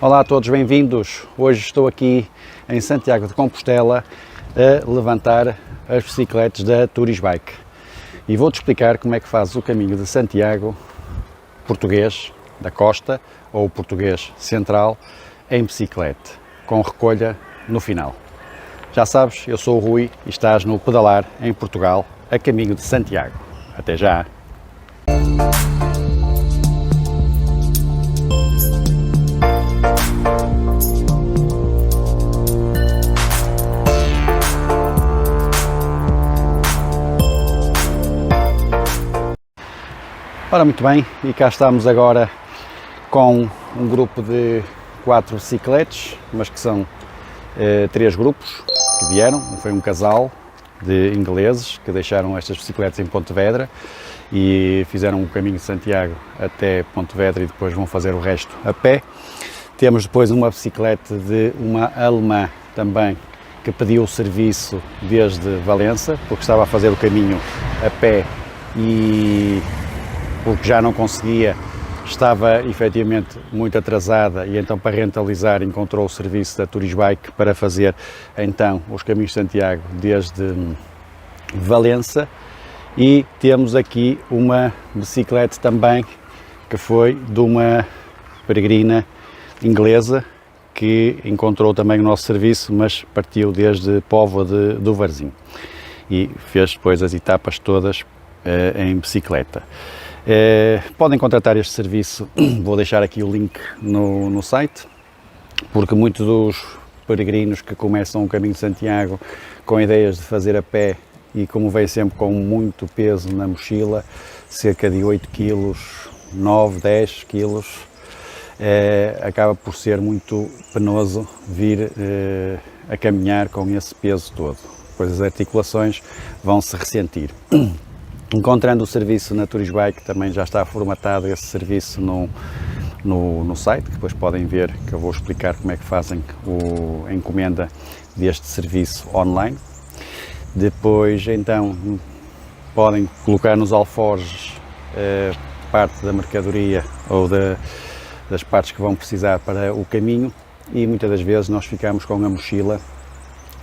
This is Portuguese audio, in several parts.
Olá a todos, bem-vindos. Hoje estou aqui em Santiago de Compostela a levantar as bicicletas da Turisbike e vou-te explicar como é que fazes o caminho de Santiago português da costa ou português central em bicicleta, com recolha no final. Já sabes, eu sou o Rui e estás no Pedalar em Portugal a caminho de Santiago. Até já! Ora, muito bem, e cá estamos agora com um grupo de 4 bicicletas, mas que são 3 grupos que vieram. Foi um casal de ingleses que deixaram estas bicicletas em Pontevedra e fizeram o caminho de Santiago até Pontevedra e depois vão fazer o resto a pé. Temos depois uma bicicleta de uma alemã também que pediu o serviço desde Valença, porque estava a fazer o caminho a pé e porque já não conseguia, estava efetivamente muito atrasada e então para rentabilizar encontrou o serviço da Turisbike para fazer então os caminhos de Santiago desde Valença. E temos aqui uma bicicleta também que foi de uma peregrina inglesa que encontrou também o nosso serviço, mas partiu desde Póvoa do Varzim e fez depois as etapas todas em bicicleta. Podem contratar este serviço, vou deixar aqui o link no site, porque muitos dos peregrinos que começam o caminho de Santiago com ideias de fazer a pé e como vem sempre com muito peso na mochila, cerca de 8 kg, 9, 10 kg, acaba por ser muito penoso vir a caminhar com esse peso todo, pois as articulações vão se ressentir. Encontrando o serviço na Turisbike, também já está formatado esse serviço no site, que depois podem ver, que eu vou explicar como é que fazem a encomenda deste serviço online. Depois, então, podem colocar nos alforjes parte da mercadoria ou das partes que vão precisar para o caminho e muitas das vezes nós ficamos com a mochila,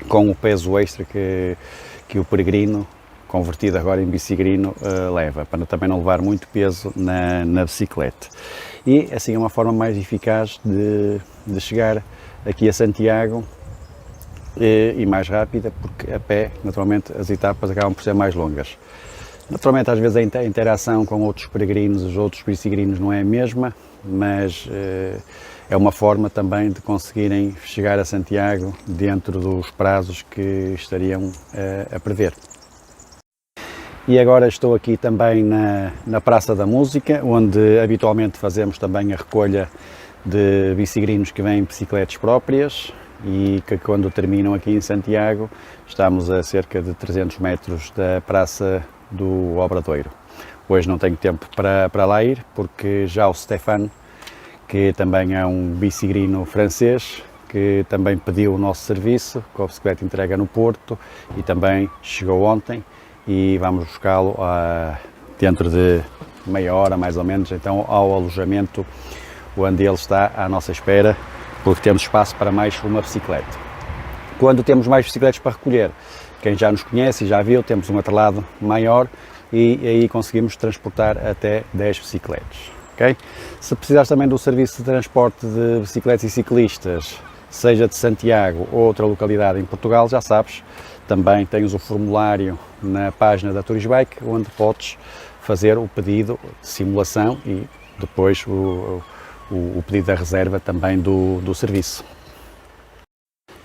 com o peso extra que o peregrino, convertido agora em bicigrino, leva, para também não levar muito peso na bicicleta. E assim é uma forma mais eficaz de chegar aqui a Santiago e mais rápida, porque a pé, naturalmente, as etapas acabam por ser mais longas. Naturalmente, às vezes a interação com outros peregrinos, os outros bicigrinos não é a mesma, mas é uma forma também de conseguirem chegar a Santiago dentro dos prazos que estariam a prever. E agora estou aqui também na Praça da Música, onde habitualmente fazemos também a recolha de bicigrinos que vêm em bicicletas próprias e que quando terminam aqui em Santiago, estamos a cerca de 300 metros da Praça do Obradoiro. Hoje não tenho tempo para lá ir, porque já o Stéphane, que também é um bicigrino francês, que também pediu o nosso serviço, com a bicicleta entrega no Porto e também chegou ontem, e vamos buscá-lo dentro de meia hora mais ou menos, então ao alojamento onde ele está à nossa espera, porque temos espaço para mais uma bicicleta. Quando temos mais bicicletas para recolher, quem já nos conhece e já viu, temos um atrelado maior e aí conseguimos transportar até 10 bicicletas. Okay? Se precisares também do serviço de transporte de bicicletas e ciclistas, seja de Santiago ou outra localidade em Portugal, já sabes, também tens o formulário na página da Turisbike, onde podes fazer o pedido de simulação e depois o pedido da reserva também do serviço.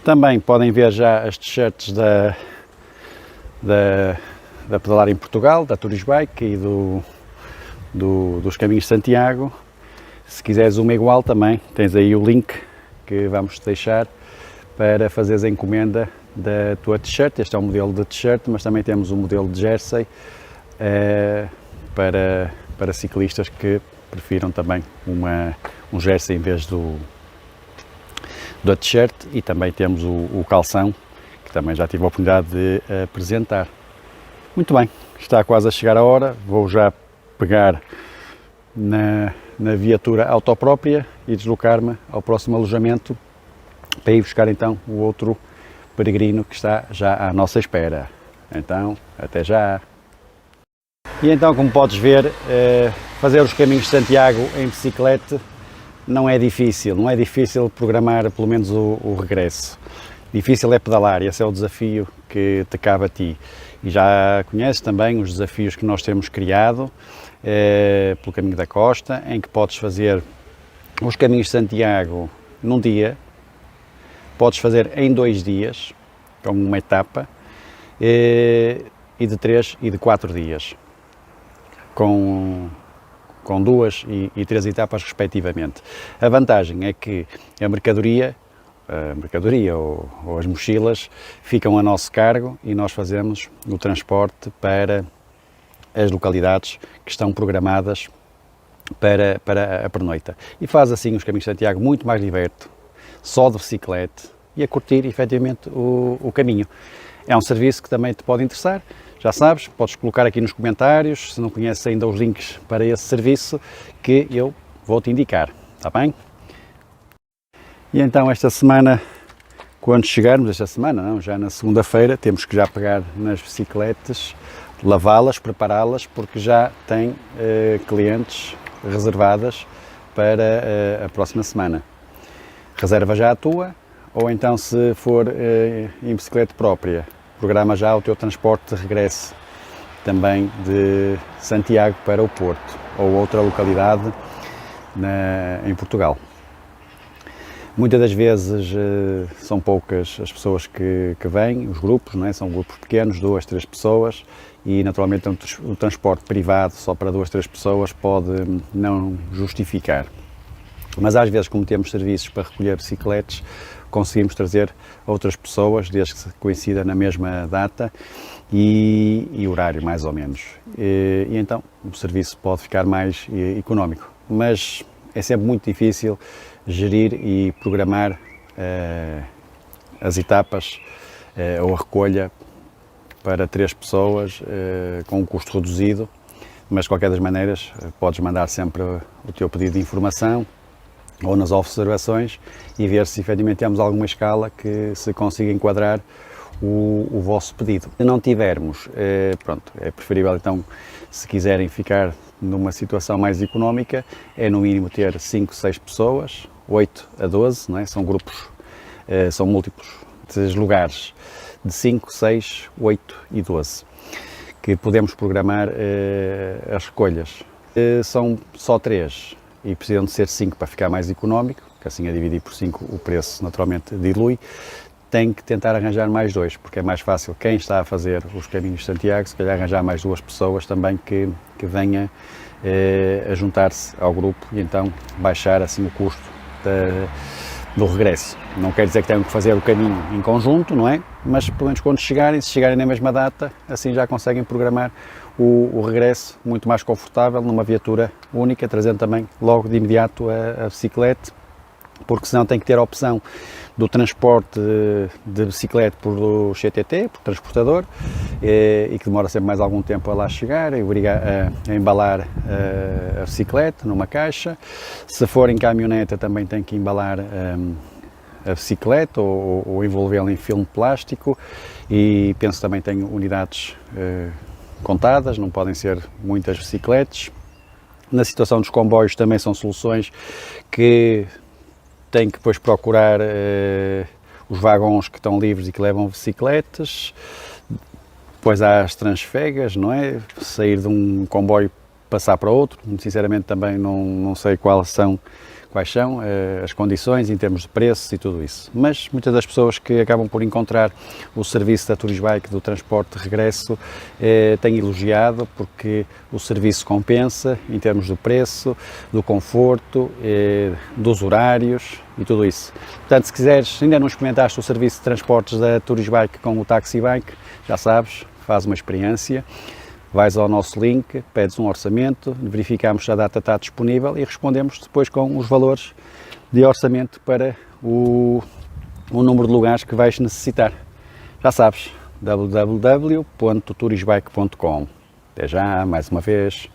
Também podem ver já as t-shirts da Pedalar em Portugal, da Turisbike e dos Caminhos de Santiago. Se quiseres uma igual também, tens aí o link que vamos te deixar para fazeres a encomenda da tua t-shirt. Este é um modelo de t-shirt, mas também temos um modelo de jersey para ciclistas que prefiram também um jersey em vez da t-shirt, e também temos o calção, que também já tive a oportunidade de apresentar. Muito bem, está quase a chegar a hora, vou já pegar na viatura autoprópria e deslocar-me ao próximo alojamento para ir buscar então o outro peregrino que está já à nossa espera. Então, até já! E então, como podes ver, fazer os caminhos de Santiago em bicicleta não é difícil programar pelo menos o regresso. Difícil é pedalar, esse é o desafio que te cabe a ti. E já conheces também os desafios que nós temos criado pelo caminho da costa, em que podes fazer os caminhos de Santiago num dia, podes fazer em 2 dias, como uma etapa, e de 3 e de 4 dias, com 2 e 3 etapas respectivamente. A vantagem é que a mercadoria ou as mochilas ficam a nosso cargo e nós fazemos o transporte para as localidades que estão programadas para a pernoita. E faz assim os caminhos de Santiago muito mais divertido, só de bicicleta e a curtir efetivamente o caminho. É um serviço que também te pode interessar, já sabes, podes colocar aqui nos comentários, se não conheces ainda os links para esse serviço, que eu vou-te indicar, está bem? E então esta semana, quando chegarmos, já na segunda-feira, temos que já pegar nas bicicletas, lavá-las, prepará-las, porque já tem clientes reservadas para a próxima semana. Reserva já a tua, ou então se for em bicicleta própria, programa já o teu transporte de regresso, também de Santiago para o Porto, ou outra localidade em Portugal. Muitas das vezes são poucas as pessoas que vêm, os grupos, não é? São grupos pequenos, 2, 3 pessoas, e naturalmente o transporte privado só para 2, 3 pessoas pode não justificar. Mas às vezes, como temos serviços para recolher bicicletas, conseguimos trazer outras pessoas, desde que coincida na mesma data e horário, mais ou menos. E então o serviço pode ficar mais económico. Mas é sempre muito difícil gerir e programar as etapas ou a recolha para 3 pessoas com um custo reduzido, mas de qualquer das maneiras podes mandar sempre o teu pedido de informação ou nas observações e ver se efetivamente temos alguma escala que se consiga enquadrar o vosso pedido. Se não tivermos, pronto, é preferível então, se quiserem ficar numa situação mais económica, é no mínimo ter 5, 6 pessoas, 8 a 12, não é? São grupos, são múltiplos de lugares, de 5, 6, 8 e 12, que podemos programar as recolhas. São só 3 e precisam de ser 5 para ficar mais económico, que assim a dividir por 5 o preço naturalmente dilui. Tem que tentar arranjar mais 2, porque é mais fácil quem está a fazer os caminhos de Santiago, se calhar arranjar mais 2 pessoas também que venha a juntar-se ao grupo e então baixar assim o custo do regresso. Não quer dizer que tenham que fazer o caminho em conjunto, não é? Mas pelo menos quando chegarem, se chegarem na mesma data, assim já conseguem programar o regresso muito mais confortável numa viatura única, trazendo também logo de imediato a bicicleta, porque senão tem que ter a opção do transporte de bicicleta por CTT, por transportador, e que demora sempre mais algum tempo a lá chegar, e obriga a embalar a bicicleta numa caixa. Se for em caminhoneta também tem que embalar a bicicleta ou envolvê-la em filme plástico, e penso também tem unidades contadas, não podem ser muitas bicicletas. Na situação dos comboios também são soluções que tem que depois procurar os vagões que estão livres e que levam bicicletas. Depois há as transfegas, não é? Sair de um comboio, passar para outro. Sinceramente também não sei quais são as condições em termos de preços e tudo isso. Mas muitas das pessoas que acabam por encontrar o serviço da Turisbike do transporte de regresso têm elogiado, porque o serviço compensa em termos do preço, do conforto, dos horários e tudo isso. Portanto, se quiseres, ainda não experimentaste o serviço de transportes da Turisbike com o Taxibike, já sabes, faz uma experiência. Vais ao nosso link, pedes um orçamento, verificamos se a data está disponível e respondemos depois com os valores de orçamento para o número de lugares que vais necessitar. Já sabes, www.turisbike.com. Até já, mais uma vez.